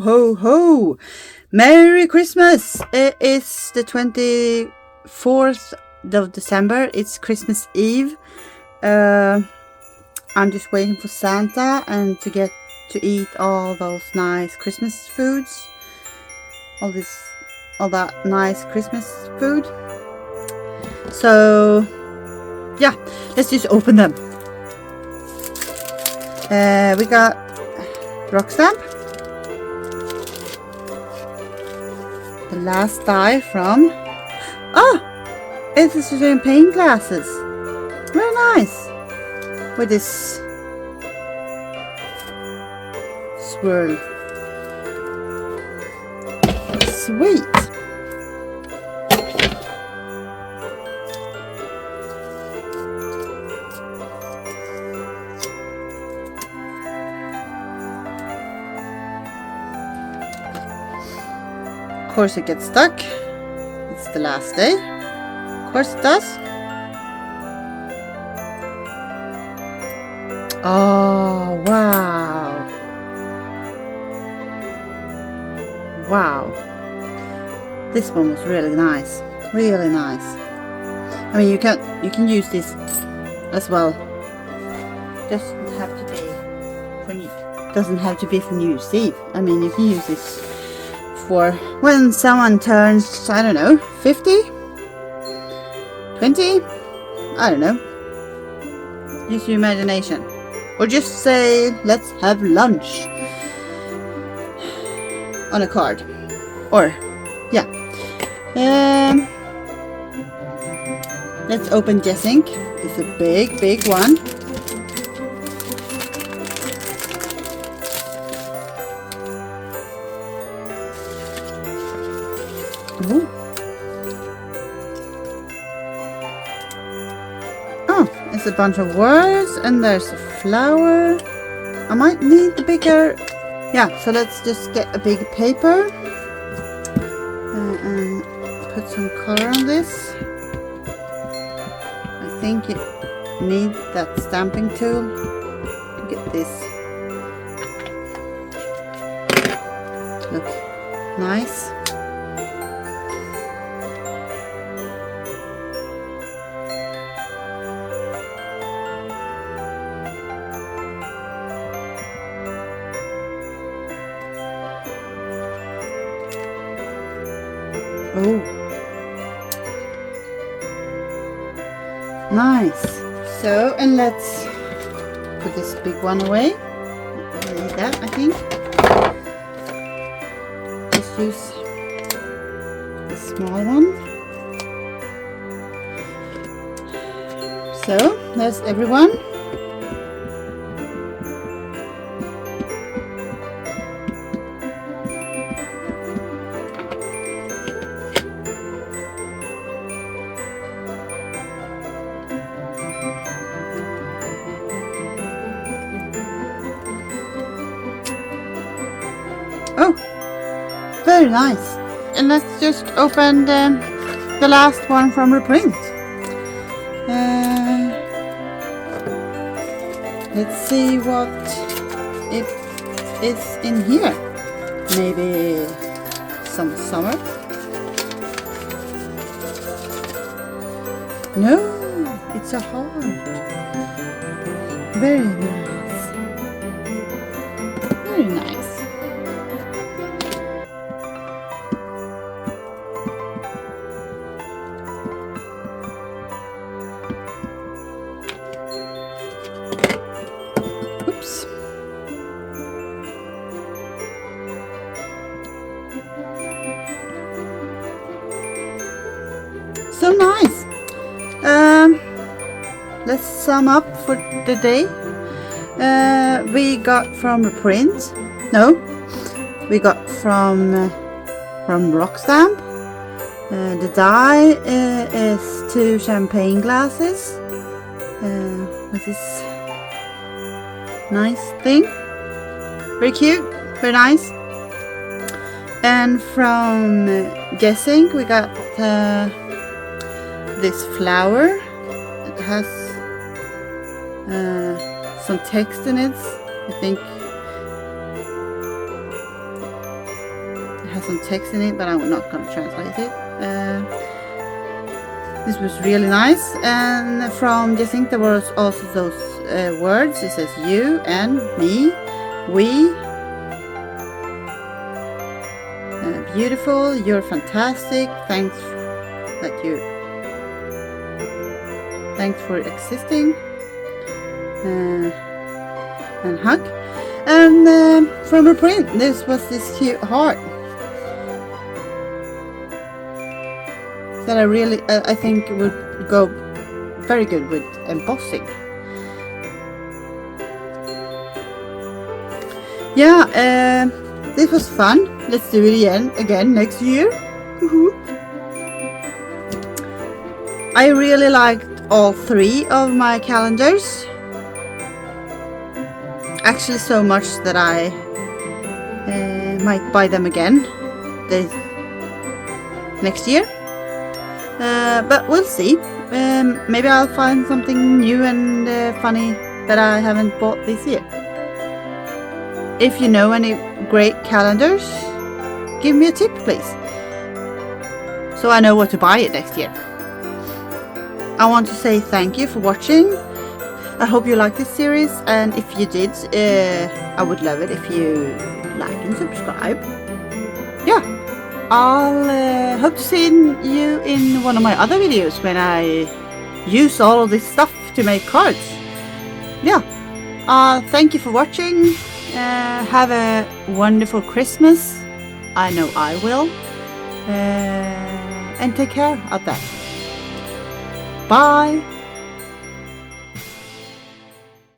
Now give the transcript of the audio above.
ho, ho! Merry Christmas! It is the 24th of December. It's Christmas Eve. I'm just waiting for Santa and to get to eat all those nice Christmas foods. All that nice Christmas food. So, yeah, let's just open them. We got rock stamp. The last die from... Oh! It is champagne glasses. Very nice. With this swirl. Sweet. Of course it gets stuck. It's the last day. Of course it does. Oh, wow. Wow. This one was really nice. Really nice. I mean, you can use this as well. Doesn't have to be for New Year's Eve. I mean, you can use this for when someone turns, I don't know, 50, 20, I don't know. Use your imagination. Or just say, let's have lunch on a card. Or, yeah. Let's open Jessink. It's a big, big one. Ooh. Oh, it's a bunch of words and there's a flower. I might need the bigger... Yeah, so let's just get a big paper and put some color on this. I think it needs that stamping tool. Get this. Look nice. Oh, nice. So, and let's put this big one away. I need that, I think. Let's use the small one. So, there's everyone. Oh, very nice. And let's just open the last one from Reprint. Let's see what it is in here. Maybe some summer. No, it's a heart. Very nice. Very nice. Oops. So nice. Let's sum up for the day. We got from Reprint. No, we got from rock stamp. The die is 2 champagne glasses. With this nice thing. Very cute, very nice. And from Jessink we got this flower. It has some text in it. I think has some text in it, but I'm not going to translate it. This was really nice. And from Jessink there was also those words. It says you and me, we. Beautiful, you're fantastic. Thanks for existing. And hug. And from Reprint, this was this cute heart that I think would go very good with embossing. Yeah, this was fun. Let's do it again next year. I really liked all 3 of my calendars. Actually, so much that I might buy them again next year. But we'll see. Maybe I'll find something new and funny that I haven't bought this year. If you know any great calendars, give me a tip, please, so I know what to buy it next year. I want to say thank you for watching. I hope you liked this series, and if you did, I would love it if you like and subscribe. Yeah, I'll hope to see you in one of my other videos when I use all of this stuff to make cards. Yeah, thank you for watching. Have a wonderful Christmas. I know I will. And take care out there. Bye.